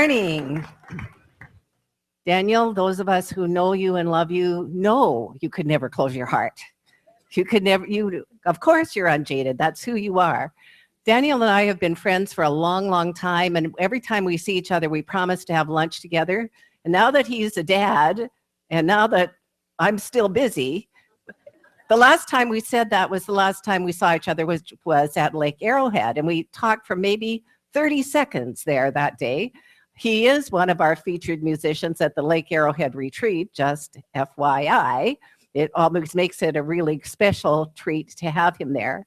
Morning. Daniel, those of us who know you and love you know you could never close your heart. You could never, of course you're unjaded. That's who you are. Daniel and I have been friends for a long, long time. And every time we see each other, we promise to have lunch together. And now that he's a dad, and now that I'm still busy, the last time we said that was the last time we saw each other was at Lake Arrowhead. And we talked for maybe 30 seconds there that day. He is one of our featured musicians at the Lake Arrowhead retreat, just FYI. It always makes it a really special treat to have him there.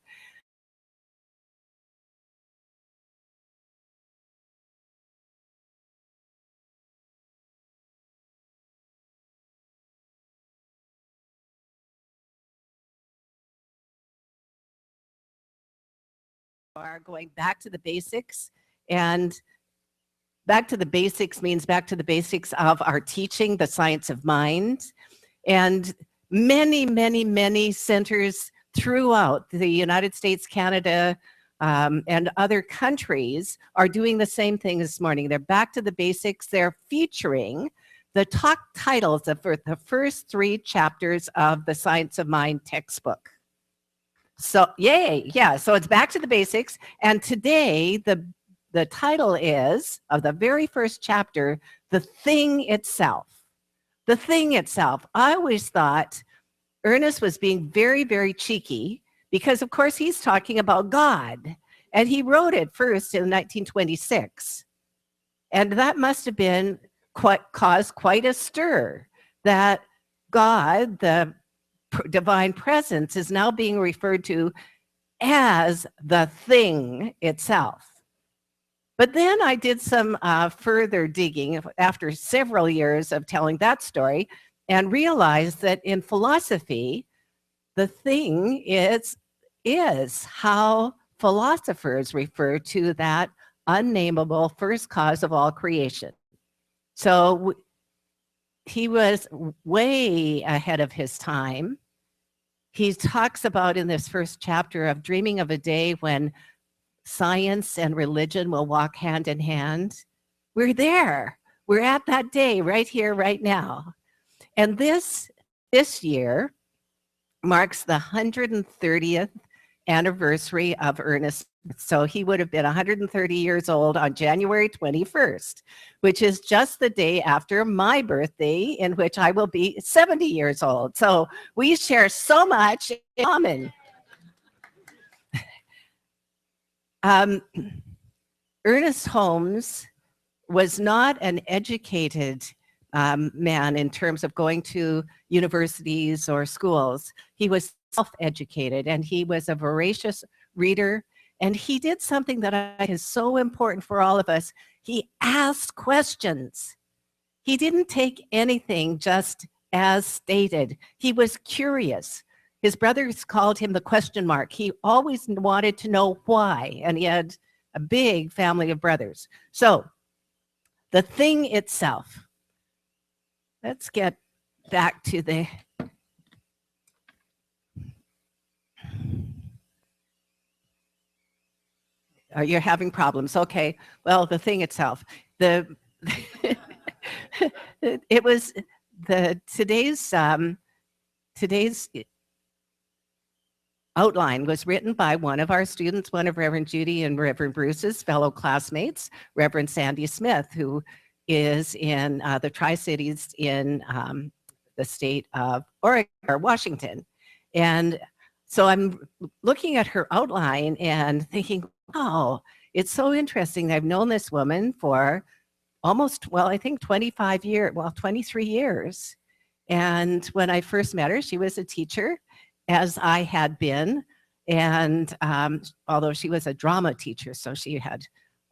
Are going back to the basics, and back to the basics means back to the basics of our teaching, the science of mind. And many, many, many centers throughout the United States, Canada, and other countries are doing the same thing this morning. They're back to the basics. They're featuring the top titles of the first 3 chapters of the Science of Mind textbook. So, yay, yeah, so it's back to the basics. And today, the title is, of the very first chapter, The Thing Itself. The Thing Itself. I always thought Ernest was being very, very cheeky because, of course, he's talking about God. And he wrote it first in 1926. And that must have been caused quite a stir, that God, the divine presence, is now being referred to as the thing itself. But then I did some further digging after several years of telling that story and realized that in philosophy, the thing is how philosophers refer to that unnameable first cause of all creation. So he was way ahead of his time. He talks about in this first chapter of dreaming of a day when science and religion will walk hand in hand. We're there. We're at that day right here, right now. And this year marks the 130th anniversary of Ernest. So he would have been 130 years old on January 21st, which is just the day after my birthday, in which I will be 70 years old. So we share so much in common. Ernest Holmes was not an educated man in terms of going to universities or schools. He was self-educated, and he was a voracious reader. And he did something that I think is so important for all of us. He asked questions. He didn't take anything just as stated. He was curious. His brothers called him the question mark. He always wanted to know why, and he had a big family of brothers. So the thing itself. Let's get back to the you're having problems. Okay. Well, the thing itself. It was today's outline was written by one of our students, one of Reverend Judy and Reverend Bruce's fellow classmates, Reverend Sandy Smith, who is in the Tri-Cities in the state of Oregon or Washington. And so I'm looking at her outline and thinking, wow, it's so interesting. I've known this woman for almost, well, I think 25 years, well, 23 years. And when I first met her, she was a teacher, as I had been. And although she was a drama teacher, so she had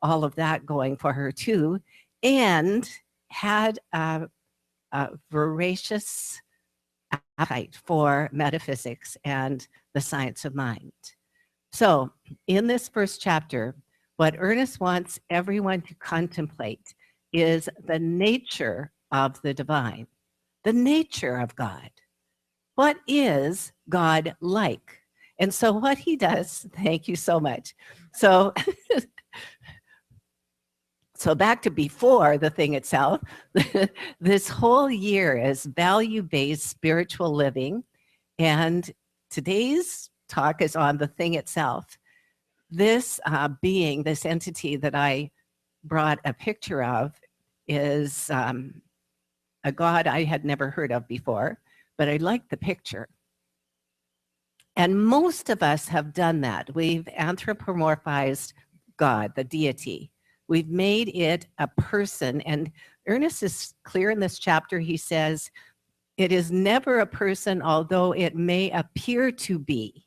all of that going for her too, and had a voracious appetite for metaphysics and the science of mind. So in this first chapter, what Ernest wants everyone to contemplate is the nature of the divine, the nature of God. What is God like? And so what he does, thank you so much. So So back to before the thing itself, this whole year is value-based spiritual living. And today's talk is on the thing itself. This being, this entity that I brought a picture of is a god I had never heard of before, but I liked the picture. And most of us have done that. We've anthropomorphized God, the deity. We've made it a person. And Ernest is clear in this chapter. He says, it is never a person, although it may appear to be.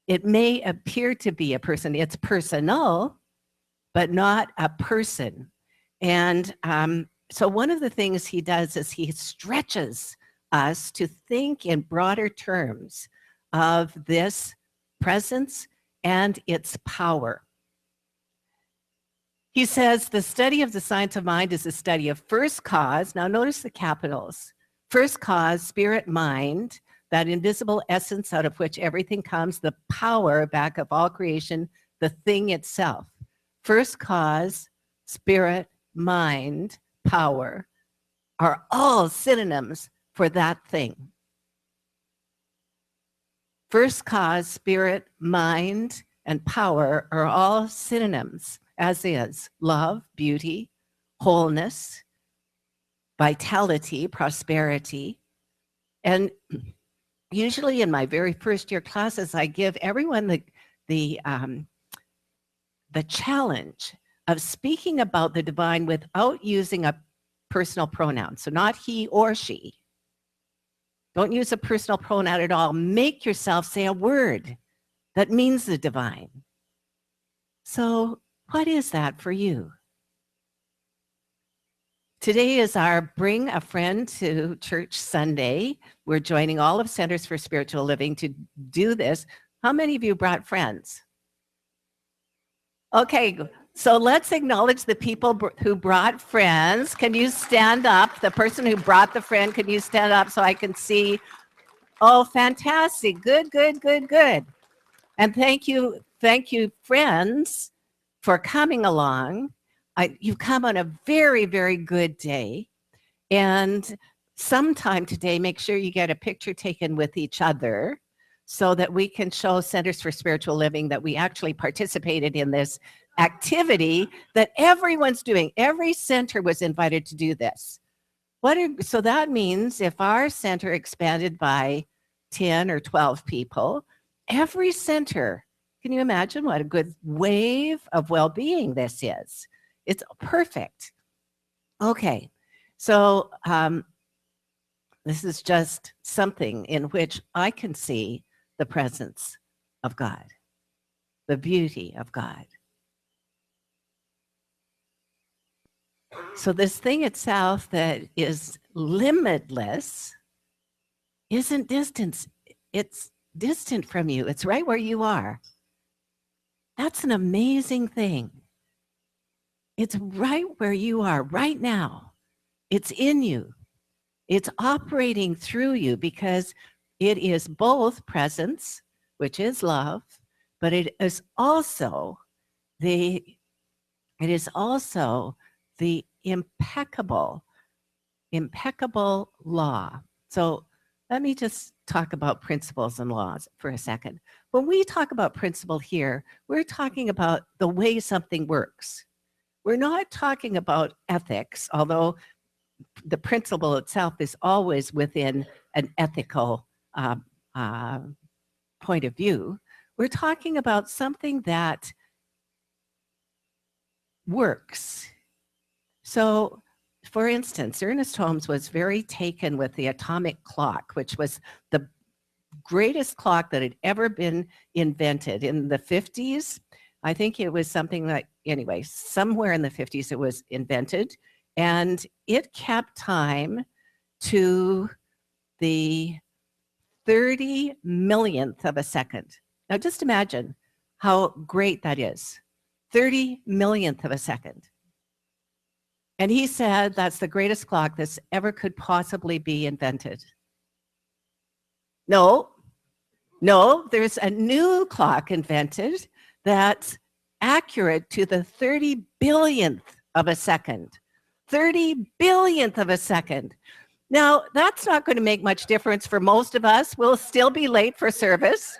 It may appear to be a person. It's personal, but not a person. And so one of the things he does is he stretches us to think in broader terms of this presence and its power. He says the study of the science of mind is the study of first cause. Now notice the capitals. First cause, spirit, mind, that invisible essence out of which everything comes, the power back of all creation, the thing itself. First cause, spirit, mind, power are all synonyms for that thing. First cause, spirit, mind, and power are all synonyms, as is love, beauty, wholeness, vitality, prosperity. And usually in my very first year classes, I give everyone the challenge of speaking about the divine without using a personal pronoun. So not he or she. Don't use a personal pronoun at all. Make yourself say a word that means the divine. So what is that for you? Today is our Bring a Friend to Church Sunday. We're joining all of Centers for Spiritual Living to do this. How many of you brought friends? Okay, so let's acknowledge the people who brought friends. Can you stand up? The person who brought the friend, can you stand up so I can see? Oh, fantastic. Good, good, good, good. And thank you, friends, for coming along. You've come on a very, very good day. And sometime today, make sure you get a picture taken with each other so that we can show Centers for Spiritual Living that we actually participated in this activity that everyone's doing. Every center was invited to do this. So that means if our center expanded by 10 or 12 people, every center, can you imagine what a good wave of well-being this is? It's perfect. Okay, so this is just something in which I can see the presence of God, the beauty of God. So this thing itself that is limitless isn't distance. It's distant from you. It's right where you are. That's an amazing thing. It's right where you are right now. It's in you. It's operating through you because it is both presence, which is love, but it is also the impeccable law. So let me just talk about principles and laws for a second. When we talk about principle here, we're talking about the way something works. We're not talking about ethics, although the principle itself is always within an ethical point of view. We're talking about something that works. So, for instance, Ernest Holmes was very taken with the atomic clock, which was the greatest clock that had ever been invented in the 50s. I think it was something like, anyway, somewhere in the 50s it was invented, and it kept time to the 30 millionth of a second. Now just imagine how great that is. 30 millionth of a second. And he said that's the greatest clock that's ever could possibly be invented. No, there's a new clock invented that's accurate to the 30 billionth of a second, 30 billionth of a second. Now, that's not going to make much difference for most of us. We'll still be late for service.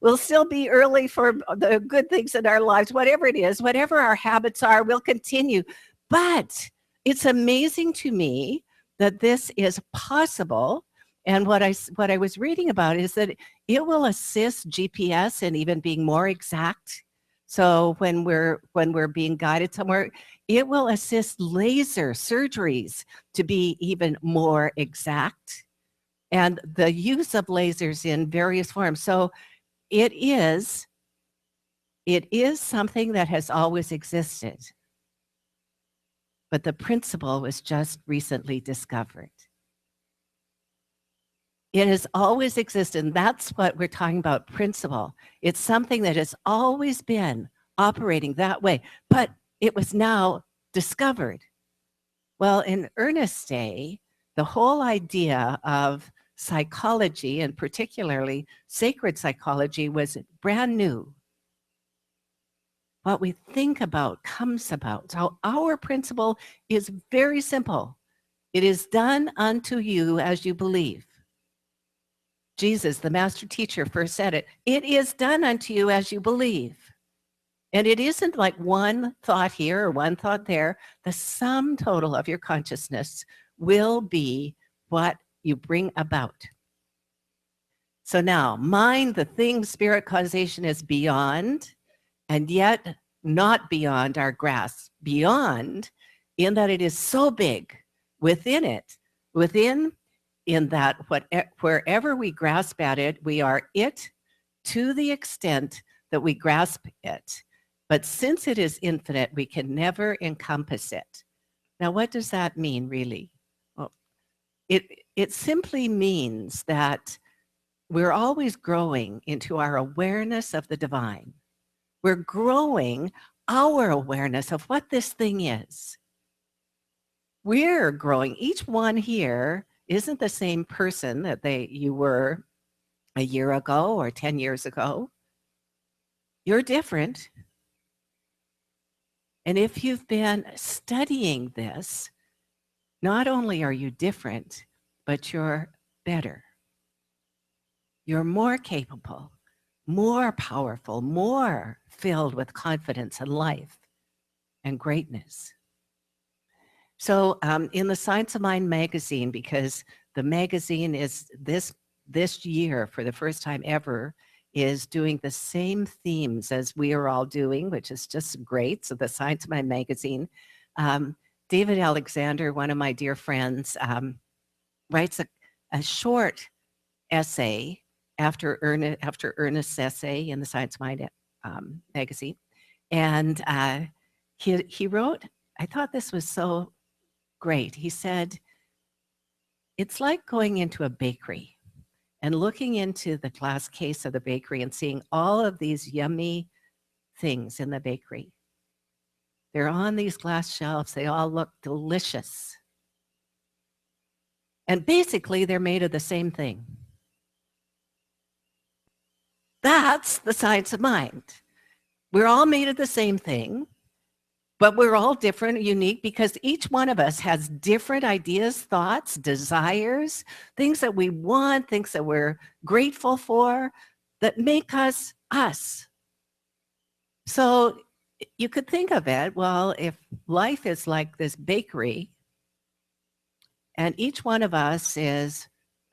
We'll still be early for the good things in our lives, whatever it is, whatever our habits are, we'll continue. But it's amazing to me that this is possible. And what I was reading about is that it will assist GPS in even being more exact. So when we're being guided somewhere, it will assist laser surgeries to be even more exact, and the use of lasers in various forms. So it is something that has always existed, but the principle was just recently discovered. It has always existed, and that's what we're talking about, principle. It's something that has always been operating that way, but it was now discovered. Well, in Ernest's day, the whole idea of psychology, and particularly sacred psychology, was brand new. What we think about comes about. So our principle is very simple. It is done unto you as you believe. Jesus, the master teacher, first said it. It is done unto you as you believe. And it isn't like one thought here or one thought there. The sum total of your consciousness will be what you bring about. So now, mind, the thing, spirit, causation is beyond, and yet not beyond our grasp. Beyond, in that it is so big within it, in that wherever we grasp at it, we are it to the extent that we grasp it. But since it is infinite, we can never encompass it. Now, what does that mean, really? Well, it simply means that we're always growing into our awareness of the divine. We're growing our awareness of what this thing is. We're growing. Each one here isn't the same person that you were a year ago or 10 years ago. You're different. And if you've been studying this, not only are you different, but you're better. You're more capable, more powerful, more filled with confidence and life and greatness. So in the Science of Mind magazine, because the magazine is this year, for the first time ever, is doing the same themes as we are all doing, which is just great. So the Science of Mind magazine, David Alexander, one of my dear friends, writes a short essay after Ernest's essay in the Science of Mind magazine. And he wrote, I thought this was so great. He said, it's like going into a bakery and looking into the glass case of the bakery and seeing all of these yummy things in the bakery. They're on these glass shelves. They all look delicious. And basically, they're made of the same thing. That's the science of mind. We're all made of the same thing, but we're all different, unique, because each one of us has different ideas, thoughts, desires, things that we want, things that we're grateful for, that make us us. So you could think of it, well, if life is like this bakery, and each one of us is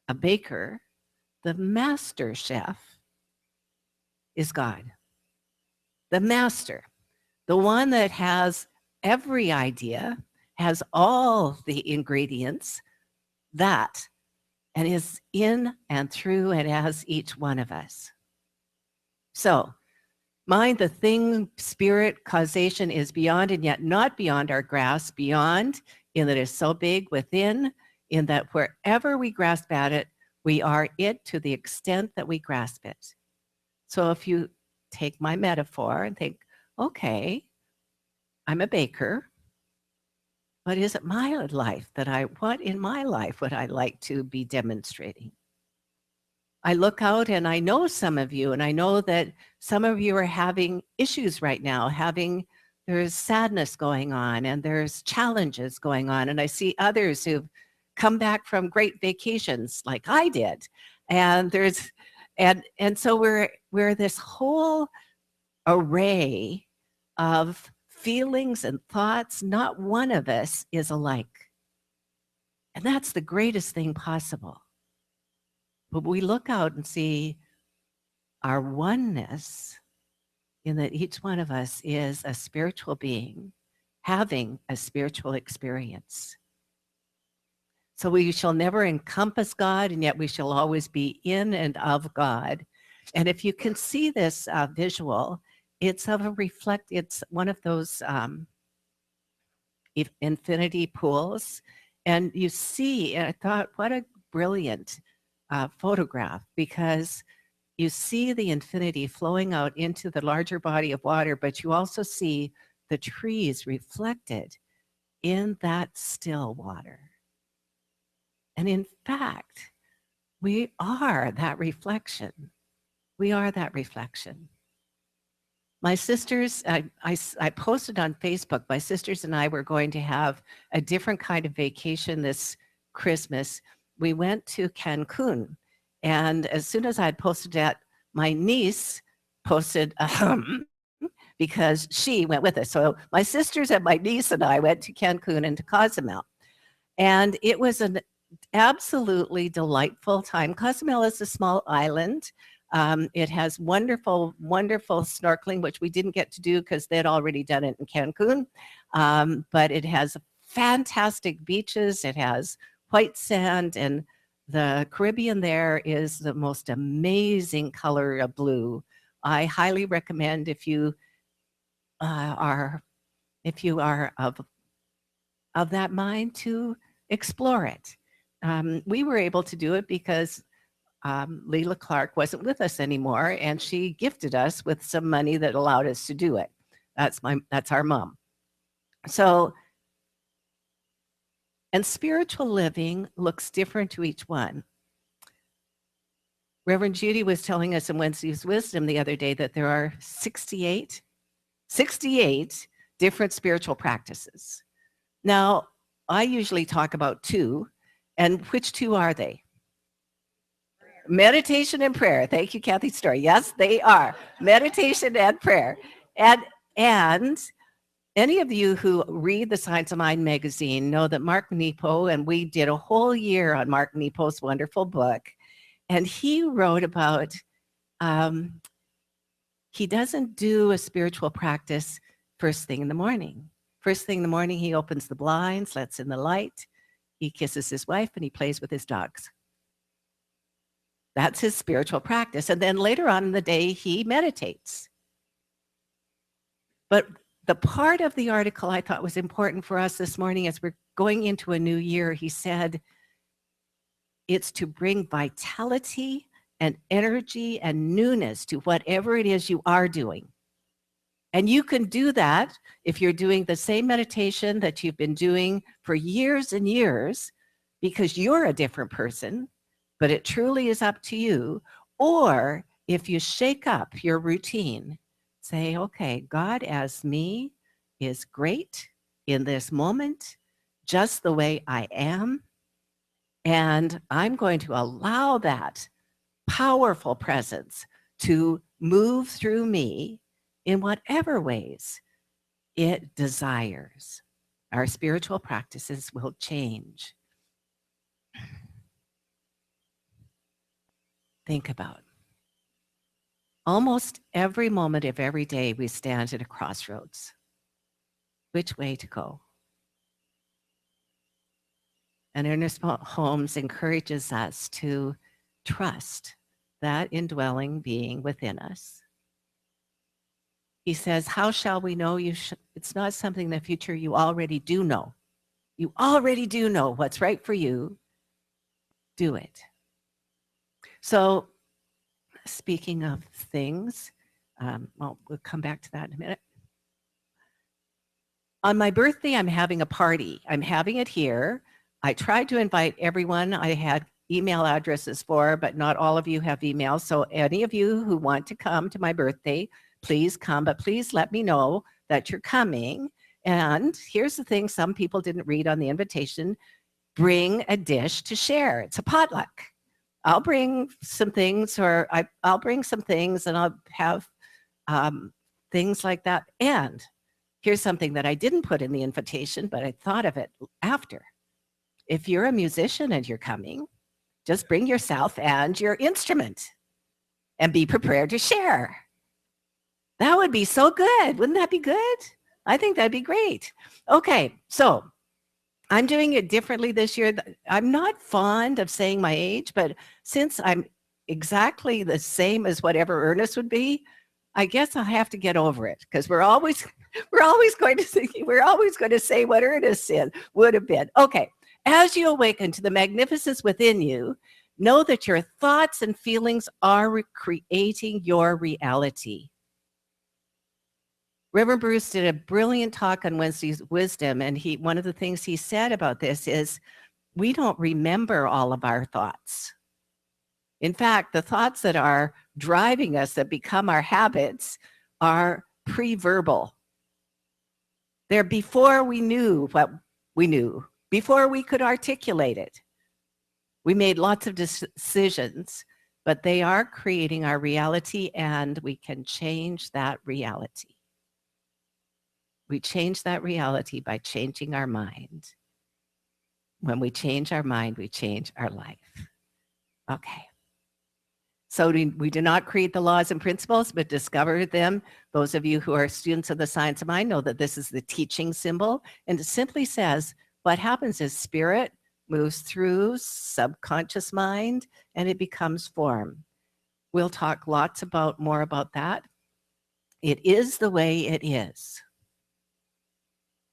a baker, the master chef is God. The master. The one that has every idea, has all the ingredients, that, and is in and through and as each one of us. So, mind, the thing, spirit, causation is beyond and yet not beyond our grasp, beyond in that it's so big, within in that wherever we grasp at it, we are it to the extent that we grasp it. So if you take my metaphor and think, okay, I'm a baker. What is it my life what in my life would I like to be demonstrating? I look out and I know some of you, and I know that some of you are having issues right now, there's sadness going on and there's challenges going on. And I see others who've come back from great vacations like I did. And so we're this whole array of feelings and thoughts. Not one of us is alike. And that's the greatest thing possible. But we look out and see our oneness in that each one of us is a spiritual being having a spiritual experience. So we shall never encompass God, and yet we shall always be in and of God. And if you can see this visual, it's one of those infinity pools. And you see, and I thought, what a brilliant photograph, because you see the infinity flowing out into the larger body of water, but you also see the trees reflected in that still water. And in fact, we are that reflection. We are that reflection. My sisters, I posted on Facebook, my sisters and I were going to have a different kind of vacation this Christmas. We went to Cancun. And as soon as I had posted that, my niece posted because she went with us. So my sisters and my niece and I went to Cancun and to Cozumel. And it was an absolutely delightful time. Cozumel is a small island. It has wonderful, wonderful snorkeling, which we didn't get to do because they'd already done it in Cancun. But it has fantastic beaches. It has white sand, and the Caribbean there is the most amazing color of blue. I highly recommend if you are of that mind to explore it. We were able to do it because Leila Clark wasn't with us anymore, and she gifted us with some money that allowed us to do it. That's our mom. So, and spiritual living looks different to each one. Reverend Judy was telling us in Wednesday's Wisdom the other day that there are 68 different spiritual practices. Now, I usually talk about 2, and which 2 are they? Meditation and prayer. Thank you, Kathy Story. Yes, they are. Meditation and prayer. And any of you who read the Science of Mind magazine know that Mark Nepo, and we did a whole year on Mark Nepo's wonderful book, and he wrote about, he doesn't do a spiritual practice first thing in the morning. First thing in the morning, he opens the blinds, lets in the light, he kisses his wife, and he plays with his dogs. That's his spiritual practice. And then later on in the day, he meditates. But the part of the article I thought was important for us this morning as we're going into a new year, he said, it's to bring vitality and energy and newness to whatever it is you are doing. And you can do that if you're doing the same meditation that you've been doing for years and years, because you're a different person, but it truly is up to you. Or if you shake up your routine, say, okay, God as me is great in this moment, just the way I am. And I'm going to allow that powerful presence to move through me in whatever ways it desires. Our spiritual practices will change. Think about almost every moment of every day we stand at a crossroads. Which way to go? And Ernest Holmes encourages us to trust that indwelling being within us. He says, how shall we know? It's not something in the future, you already do know. You already do know what's right for you. Do it. So speaking of things, well, we'll come back to that in a minute. On my birthday, I'm having a party. I'm having it here. I tried to invite everyone. I had email addresses for, but not all of you have emails. So any of you who want to come to my birthday, please come, but please let me know that you're coming. And here's the thing, some people didn't read on the invitation: bring a dish to share. It's a potluck. I'll bring some things, or I'll bring some things, and I'll have things like that. And here's something that I didn't put in the invitation, but I thought of it after. If you're a musician and you're coming, just bring yourself and your instrument and be prepared to share. That would be so good. Wouldn't that be good? I think that'd be great. Okay, so I'm doing it differently this year. I'm not fond of saying my age, but since I'm exactly the same as whatever Ernest would be, I guess I'll have to get over it, because we're always going to say what Ernest would have been. Okay, as you awaken to the magnificence within you, know that your thoughts and feelings are creating your reality. Reverend Bruce did a brilliant talk on Wednesday's Wisdom, and one of the things he said about this is we don't remember all of our thoughts. In fact, the thoughts that are driving us, that become our habits, are pre-verbal. They're before we knew what we knew, before we could articulate it. We made lots of decisions, but they are creating our reality, and we can change that reality. We change that reality by changing our mind. When we change our mind, we change our life. Okay. So we do not create the laws and principles, but discover them. Those of you who are students of the science of mind know that this is the teaching symbol. And it simply says what happens is spirit moves through subconscious mind and it becomes form. We'll talk more about that. It is the way it is.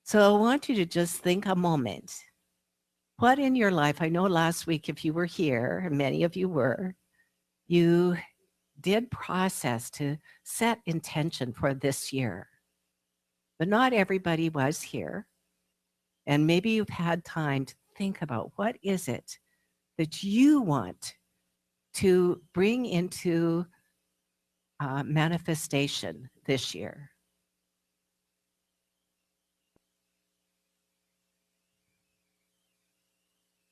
So I want you to just think a moment. What in your life, I know last week, if you were here, and many of you were, you did process to set intention for this year. But not everybody was here. And maybe you've had time to think about what is it that you want to bring into manifestation this year.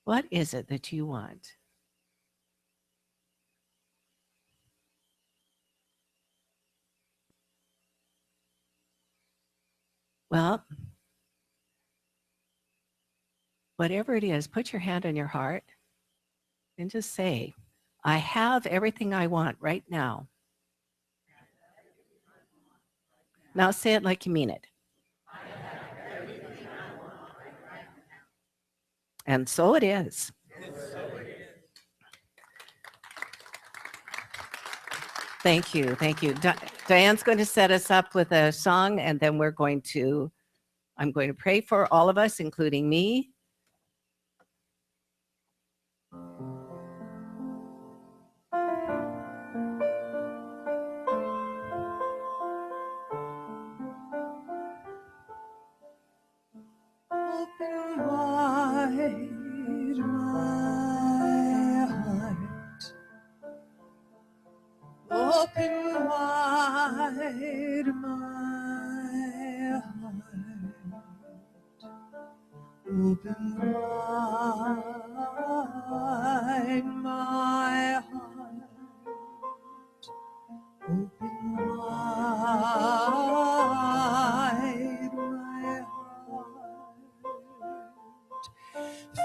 What is it that you want? Well, whatever it is, put your hand on your heart and just say, I have everything I want right now. Now say it like you mean it. And so it is. Thank you. Thank you. Diane's going to set us up with a song, and then I'm going to pray for all of us, including me. Open wide my heart. Open wide my heart. Open wide my heart. Open wide my heart.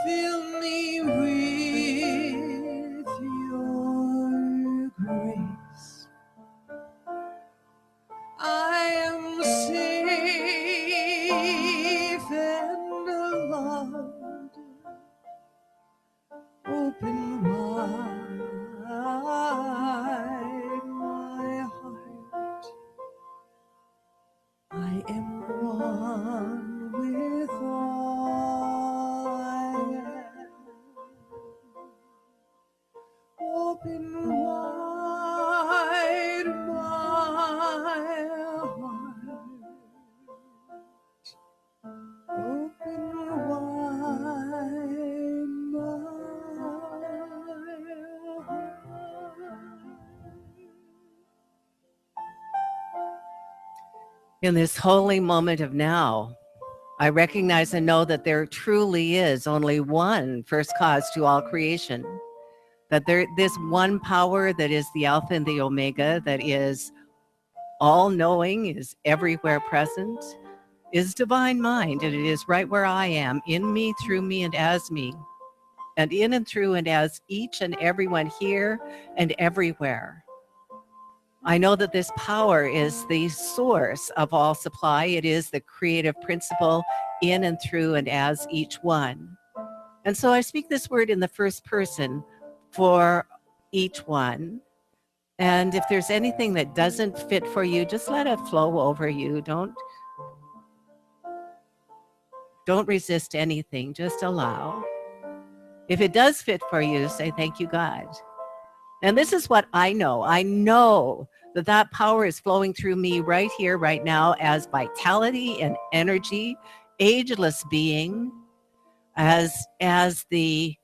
Fill me with your grace. I am safe and loved. Open wide my heart. I am one with all I am. Open wide my heart. Open wide my In this holy moment of now, I recognize and know that there truly is only one first cause to all creation, that this one power that is the Alpha and the Omega, that is all-knowing, is everywhere present, is divine mind, and it is right where I am, in me, through me, and as me, and in and through and as each and everyone here and everywhere. I know that this power is the source of all supply. It is the creative principle in and through and as each one. And so I speak this word in the first person for each one. And if there's anything that doesn't fit for you, just let it flow over you. Don't resist anything, just allow. If it does fit for you, say, thank you, God. And this is what I know. I know that that power is flowing through me right here, right now, as vitality and energy, ageless being, as the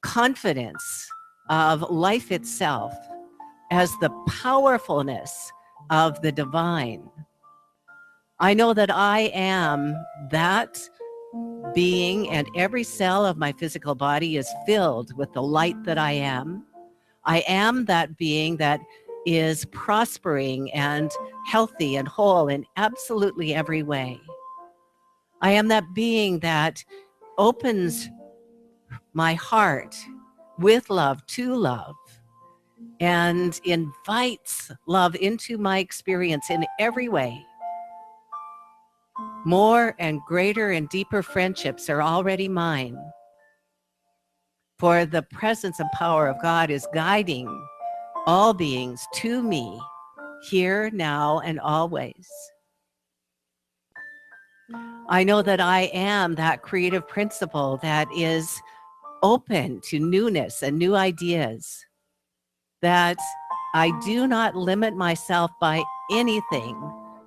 confidence of life itself, as the powerfulness of the divine. I know that I am that being, and every cell of my physical body is filled with the light that I am. I am that being that is prospering and healthy and whole in absolutely every way. I am that being that opens my heart with love to love and invites love into my experience in every way. More and greater and deeper friendships are already mine. For the presence and power of God is guiding all beings to me, here, now, and always. I know that I am that creative principle that is open to newness and new ideas, that I do not limit myself by anything.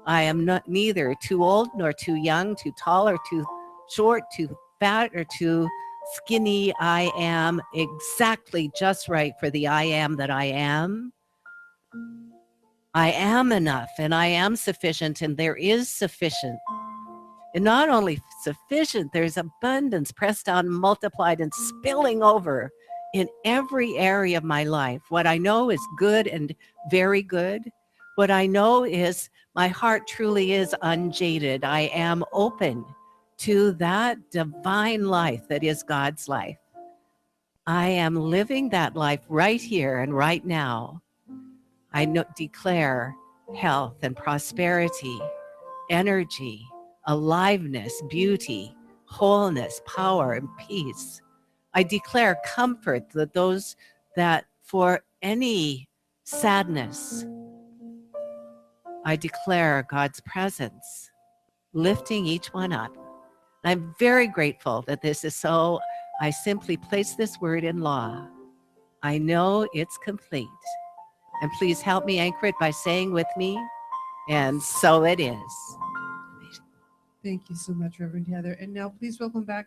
I am neither too old nor too young, too tall or too short, too fat or too skinny. I am exactly just right for the I am that I am. I am enough and I am sufficient, and there is sufficient. And not only sufficient, there's abundance, pressed down, multiplied, and spilling over in every area of my life. What I know is good and very good. What I know is my heart truly is unjaded. I am open to that divine life that is God's life. I am living that life right here and right now. I declare health and prosperity, energy, aliveness, beauty, wholeness, power, and peace. I declare comfort that for any sadness, I declare God's presence, lifting each one up. I'm very grateful that this is so. I simply place this word in law. I know it's complete. And please help me anchor it by saying with me, and so it is. Thank you so much, Reverend Heather. And now please welcome back